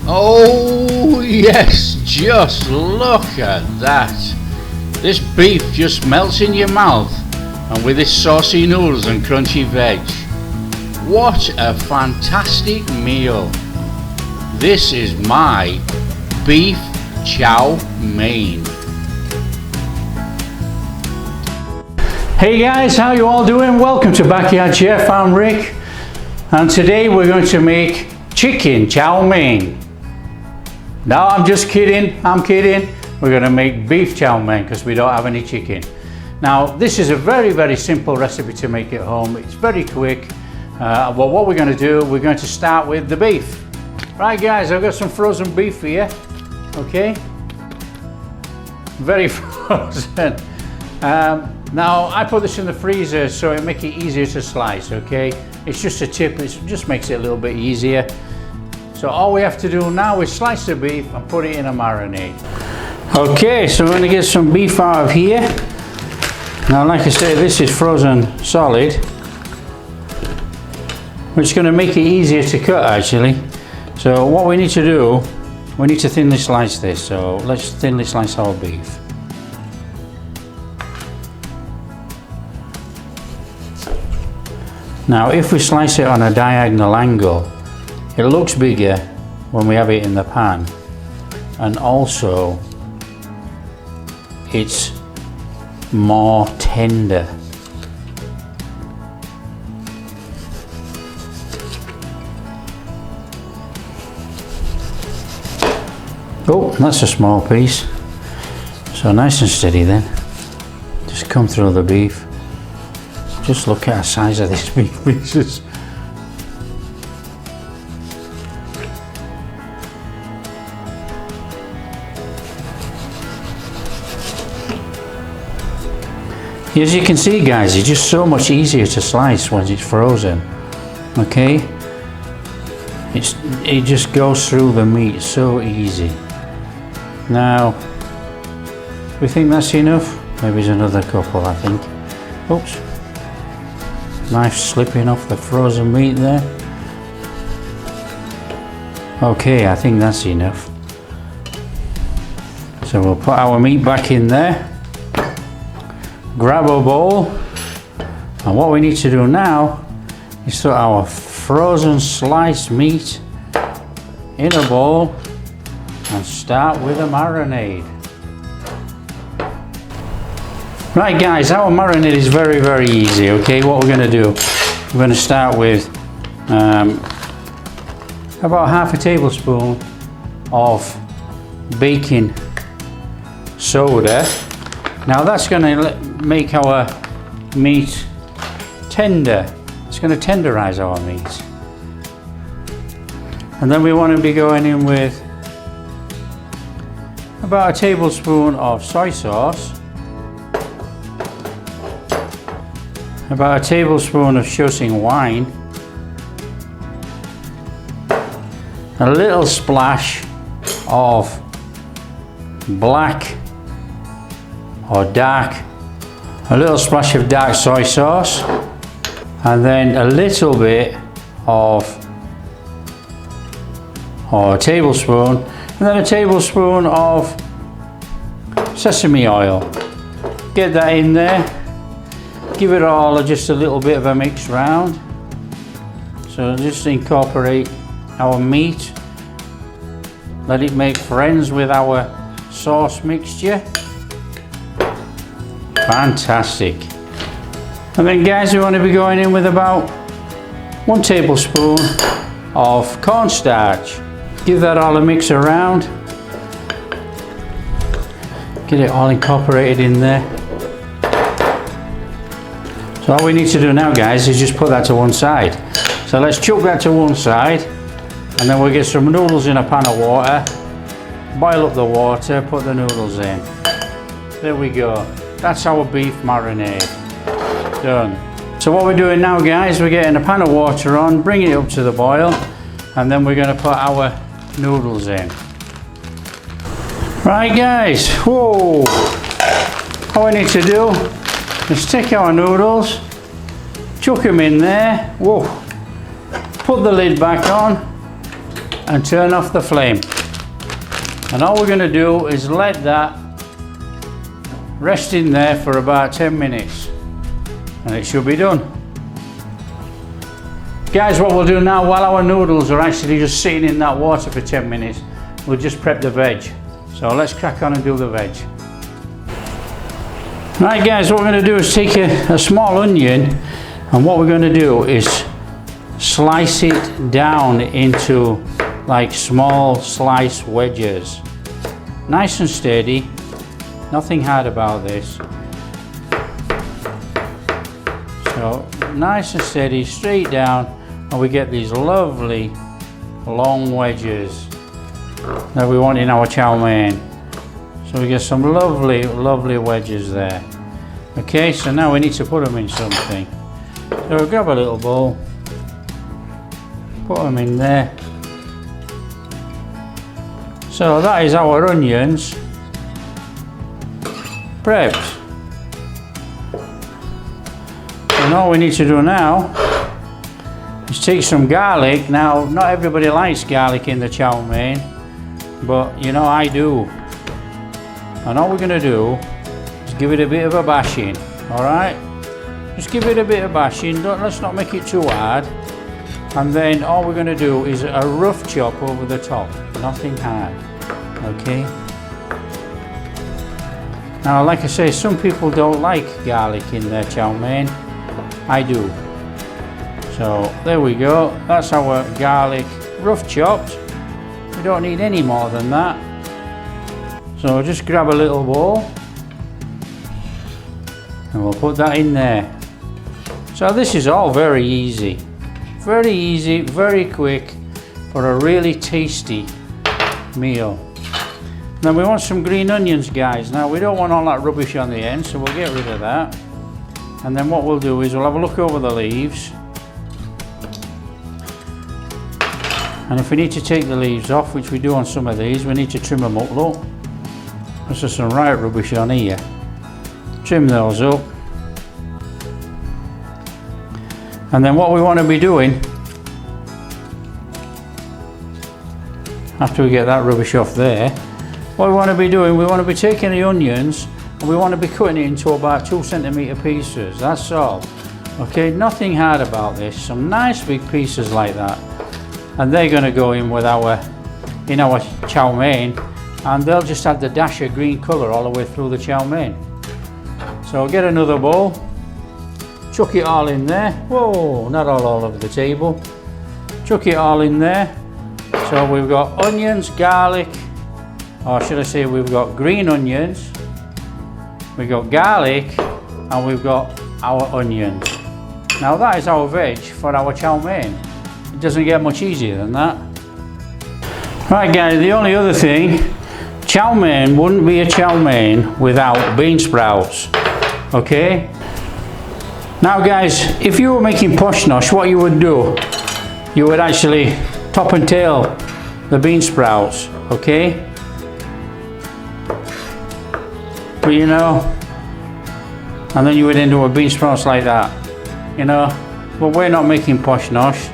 Oh yes, just look at that. This beef just melts in your mouth, and with this saucy noodles and crunchy veg. What a fantastic meal. This is my beef chow mein. Hey guys, how you all doing? Welcome to Backyard Chef. I'm Rick, and today we're going to make chicken chow mein. No, I'm just kidding, I'm kidding. We're going to make beef chow mein because we don't have any chicken. Now, this is a very simple recipe to make at home. It's very quick. Well, what we're going to do, we're going to start with the beef. Right guys, I've got some frozen beef here. Okay, very frozen. Now, I put this in the freezer so it makes it easier to slice, okay? It's just a tip, it just makes it a little bit easier. So all we have to do now is slice the beef and put it in a marinade. Okay, so we're going to get some beef out of here. Now, like I said, this is frozen solid, which is going to make it easier to cut actually. So what we need to do, we need to thinly slice this. So let's thinly slice our beef. Now, if we slice it on a diagonal angle, it looks bigger when we have it in the pan, and also it's more tender. Oh, that's a small piece. So nice and steady then. Just come through the beef. Just look at the size of these beef pieces. As you can see guys, it's just so much easier to slice when it's frozen. Okay? It just goes through the meat so easy. Now, we think that's enough? Maybe there's another couple, I think. Oops. Knife slipping off the frozen meat there. Okay, I think that's enough. So we'll put our meat back in there. Grab a bowl, and what we need to do now is put our frozen sliced meat in a bowl and start with a marinade. Right guys, our marinade is very easy. Okay, what we're going to do, we're going to start with about half a tablespoon of baking soda. Now that's going to make our meat tender. It's going to tenderize our meat. And then we want to be going in with about a tablespoon of soy sauce, about a tablespoon of Chow wine, a little splash of black or dark, a little splash of dark soy sauce, and then a little bit of, or a tablespoon, and then a tablespoon of sesame oil. Get that in there, give it all just a little bit of a mix round. So just incorporate our meat, let it make friends with our sauce mixture. Fantastic. And then guys, we want to be going in with about 1 tablespoon of cornstarch. Give that all a mix around. Get it all incorporated in there. So all we need to do now guys is just put that to one side. So let's chuck that to one side, and then we'll get some noodles in a pan of water, boil up the water, put the noodles in. There we go. That's our beef marinade. Done. So what we're doing now guys, we're getting a pan of water on, bringing it up to the boil, and then we're going to put our noodles in. Right guys, whoa! All we need to do is take our noodles, chuck them in there, whoa! Put the lid back on, and turn off the flame. And all we're going to do is let that rest in there for about 10 minutes and it should be done. Guys, what we'll do now, while our noodles are actually just sitting in that water for 10 minutes, we'll just prep the veg. So let's crack on and do the veg. Right guys, what we're going to do is take a small onion, and what we're going to do is slice it down into like small slice wedges. Nice and steady, nothing hard about this. So nice and steady, straight down, and we get these lovely long wedges that we want in our chow mein. So we get some lovely, lovely wedges there. Okay, so now we need to put them in something. So we'll grab a little bowl, put them in there. So that is our onions prepped. And all we need to do now is take some garlic. Now, not everybody likes garlic in the chow mein, but you know I do. And all we're going to do is give it a bit of a bashing, alright? Just give it a bit of bashing, let's not make it too hard. And then all we're going to do is a rough chop over the top, nothing hard, okay? Now, like I say, some people don't like garlic in their chow mein. I do. So there we go, that's our garlic rough chopped. We don't need any more than that. So just grab a little bowl and we'll put that in there. So this is all very easy, very quick for a really tasty meal. Now we want some green onions, guys. Now we don't want all that rubbish on the end, so we'll get rid of that. And then what we'll do is we'll have a look over the leaves. And if we need to take the leaves off, which we do on some of these, we need to trim them up, look. There's just some right rubbish on here. Trim those up. And then what we want to be doing, after we get that rubbish off there, what we want to be doing, we want to be taking the onions and we want to be cutting it into about 2 centimetre pieces, that's all. Okay, nothing hard about this, some nice big pieces like that. And they're going to go in with our chow mein, and they'll just add the dash of green colour all the way through the chow mein. So get another bowl, chuck it all in there. Whoa, not all over the table. Chuck it all in there. So we've got onions, garlic, or should I say we've got green onions, we've got garlic, and we've got our onions. Now that is our veg for our chow mein. It doesn't get much easier than that. Right guys, the only other thing, chow mein wouldn't be a chow mein without bean sprouts, okay? Now guys, if you were making posh nosh, what you would do, you would actually top and tail the bean sprouts, okay? But you know, and then you would end up with bean sprouts like that, you know? But we're not making posh nosh,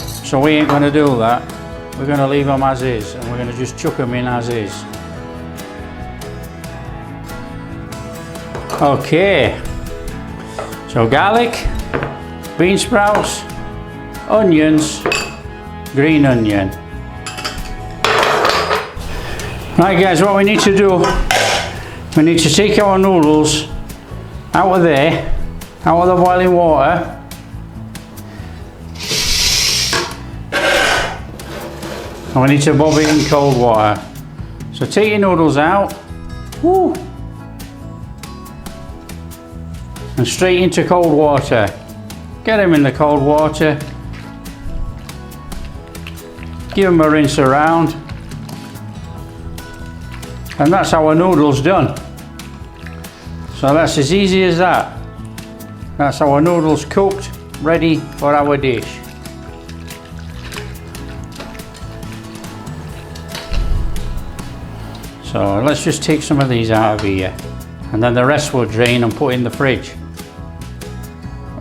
so we ain't gonna do that. We're gonna leave them as is, and we're gonna just chuck them in as is. Okay, so garlic, bean sprouts, onions, green onion. Right guys, what we need to do, we need to take our noodles out of there, out of the boiling water, and we need to bob it in cold water. So take your noodles out, woo, and straight into cold water. Get them in the cold water, give them a rinse around, and that's our noodles done. So that's as easy as that. That's our noodles cooked, ready for our dish. So let's just take some of these out of here, and then the rest will drain and put in the fridge.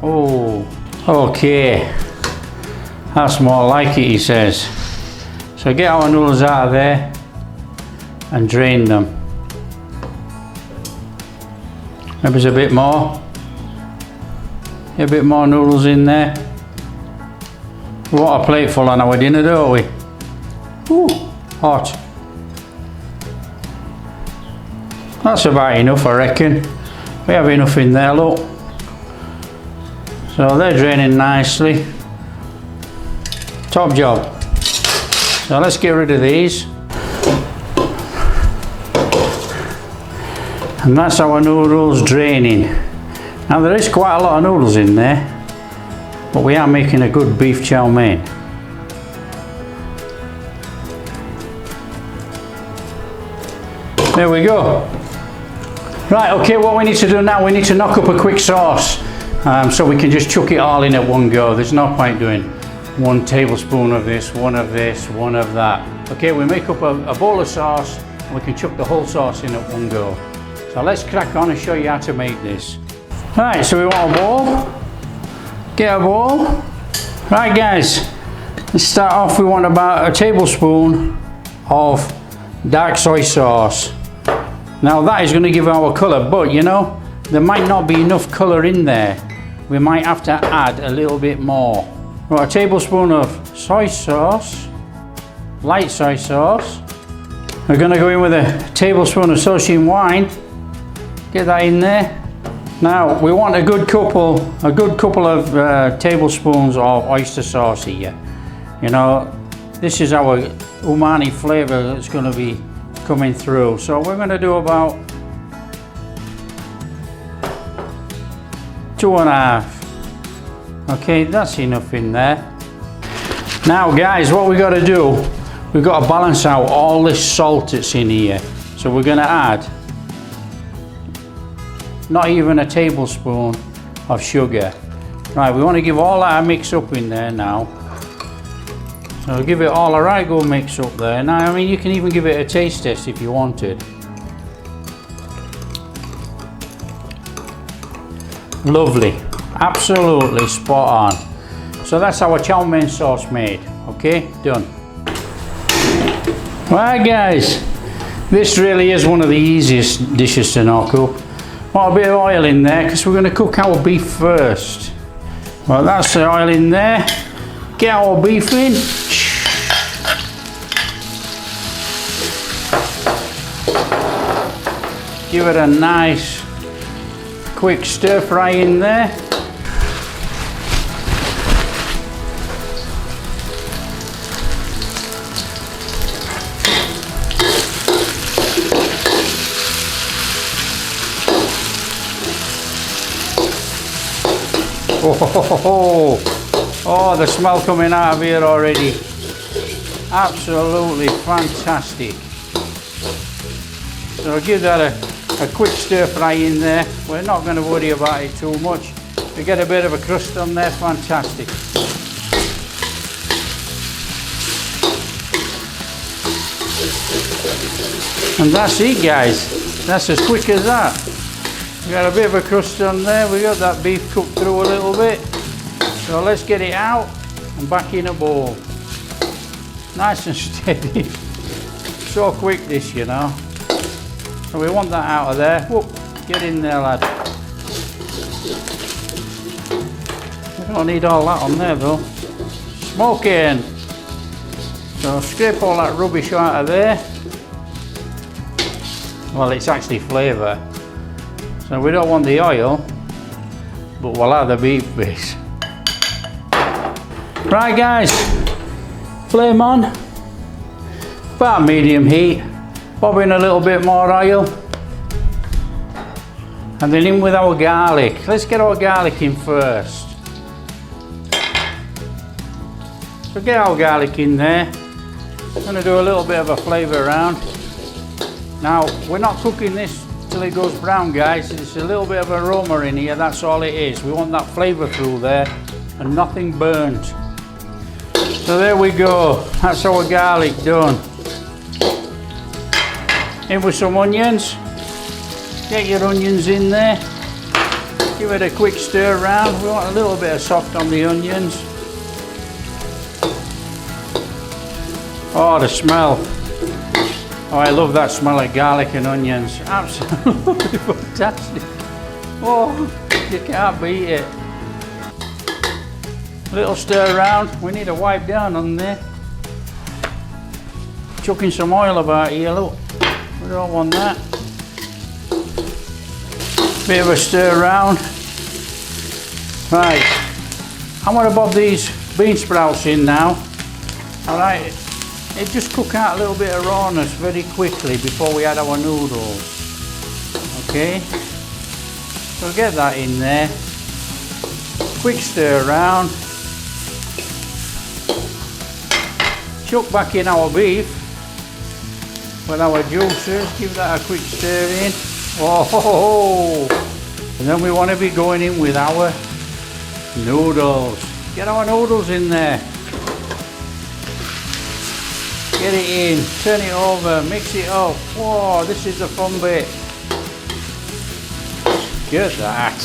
Oh, okay. That's more like it, he says. So get our noodles out of there and drain them. Maybe there's a bit more. Get a bit more noodles in there. We want a plate full on our dinner, don't we? Ooh, hot. That's about enough, I reckon. We have enough in there, look. So they're draining nicely. Top job. So let's get rid of these. And that's our noodles draining. Now there is quite a lot of noodles in there, but we are making a good beef chow mein. There we go. Right, okay, what we need to do now, we need to knock up a quick sauce. So we can just chuck it all in at one go. There's no point doing 1 tablespoon of this, 1 of this, 1 of that. Okay, we make up a bowl of sauce and we can chuck the whole sauce in at one go. So let's crack on and show you how to make this. Right, so we want a bowl. Get a bowl. Right guys, let's start off. We want about a tablespoon of dark soy sauce. Now that is going to give our colour, but you know, there might not be enough colour in there. We might have to add a little bit more. Right, a tablespoon of soy sauce, light soy sauce. We're going to go in with a tablespoon of saucy wine. Get that in there. Now we want a good couple of tablespoons of oyster sauce here. You know, this is our umami flavour that's going to be coming through. So we're going to do about 2.5. Okay, that's enough in there. Now guys, what we got to do, we've got to balance out all this salt that's in here. So we're going to add not even a tablespoon of sugar. Right, we want to give all that a mix up in there now. So give it all a right good mix up there. Now, I mean, you can even give it a taste test if you wanted. Lovely, absolutely spot on. So that's our chow mein sauce made. Okay, done. Right guys, this really is one of the easiest dishes to knock up. Want a bit of oil in there because we're going to cook our beef first. Well, that's the oil in there. Get our beef in. Give it a nice quick stir fry in there. Oh, the smell coming out of here already. Absolutely fantastic. So give that a quick stir fry in there. We're not going to worry about it too much. We get a bit of a crust on there, fantastic. And that's it guys, that's as quick as that. We got a bit of a crust on there, we got that beef cooked through a little bit. So let's get it out and back in a bowl. Nice and steady. So quick this, you know. So we want that out of there. Whoop, get in there lad. We don't need all that on there though. Smoking. So scrape all that rubbish out of there. Well, it's actually flavour. So we don't want the oil, but we'll have the beef base. Right guys, flame on, about medium heat, bob in a little bit more oil, and then in with our garlic. Let's get our garlic in first. So get our garlic in there. I'm going to do a little bit of a flavour around. Now, we're not cooking this till it goes brown guys, it's a little bit of aroma in here, that's all it is. We want that flavour through there and nothing burnt. So there we go, that's our garlic done. In with some onions, get your onions in there, give it a quick stir around. We want a little bit of soft on the onions. Oh, the smell. Oh, I love that smell of garlic and onions. Absolutely fantastic. Oh, you can't beat it. Little stir around. We need to wipe down on there. Chucking some oil about here, look. We don't want that. Bit of a stir around. Right. I'm going to bob these bean sprouts in now. Alright. It just cook out a little bit of rawness very quickly before we add our noodles. Okay. So get that in there. Quick stir around. Chuck back in our beef with our juices. Give that a quick stir in. Oh, and then we want to be going in with our noodles. Get our noodles in there. Get it in, turn it over, mix it up. Whoa, this is the fun bit. Get that.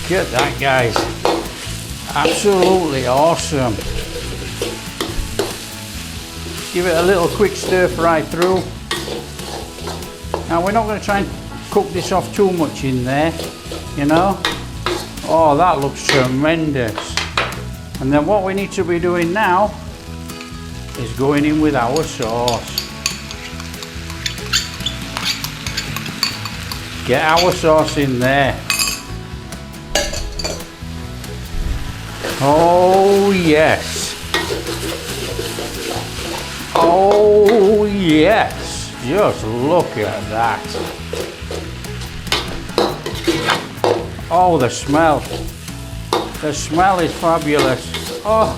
Get that, guys. Absolutely awesome. Give it a little quick stir fry through. Now we're not going to try and cook this off too much in there, you know. Oh, that looks tremendous. And then what we need to be doing now is going in with our sauce. Get our sauce in there. Oh yes. Oh yes. Just look at that. Oh, the smell. The smell is fabulous. Oh,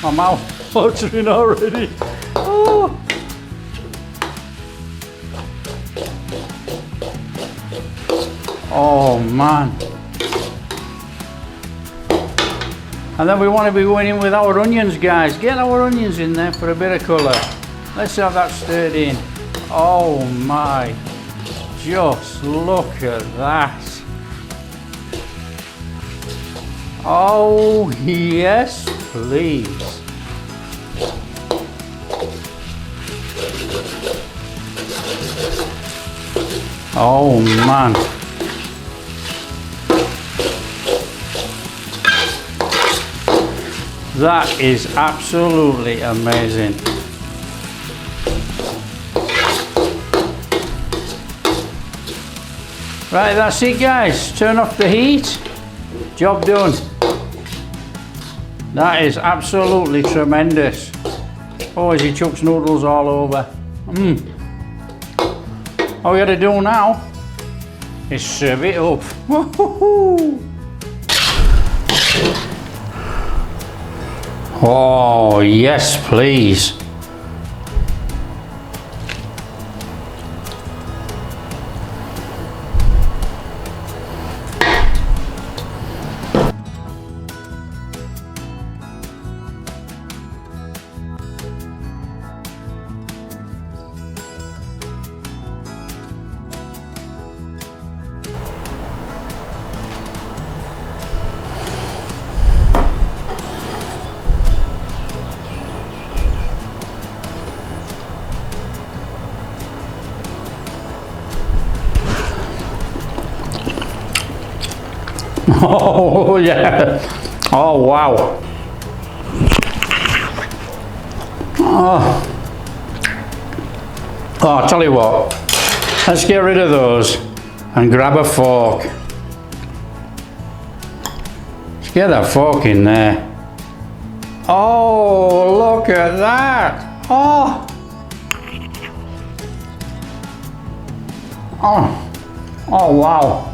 my mouth watering already. Oh. Oh man. And then we want to be going in with our onions, guys. Get our onions in there for a bit of colour. Let's have that stirred in. Oh my. Just look at that. Oh yes, please. Oh man. That is absolutely amazing. Right, that's it, guys. Turn off the heat. Job done. That is absolutely tremendous. Oh, as he chucks noodles all over. All we got to do now is serve it up. Oh, yes, please. Oh yeah. Oh wow. Oh. Oh, I'll tell you what. Let's get rid of those and grab a fork. Let's get that fork in there. Oh, look at that. Oh. Oh. Oh wow.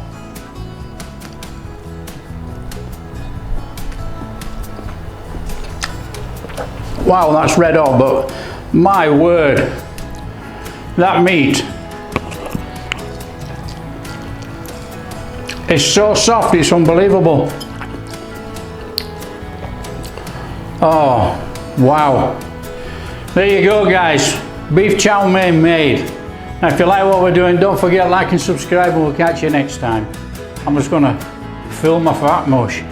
Wow, that's red hot, but my word, that meat is so soft, it's unbelievable. Oh, wow. There you go, guys. Beef chow mein made. Now, if you like what we're doing, don't forget to like and subscribe, and we'll catch you next time. I'm just gonna fill my fat mush.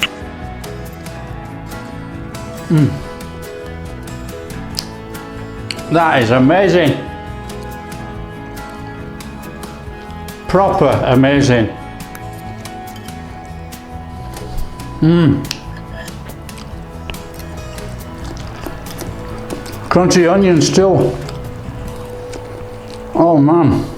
That is amazing. Proper amazing. Crunchy onion still. Oh man.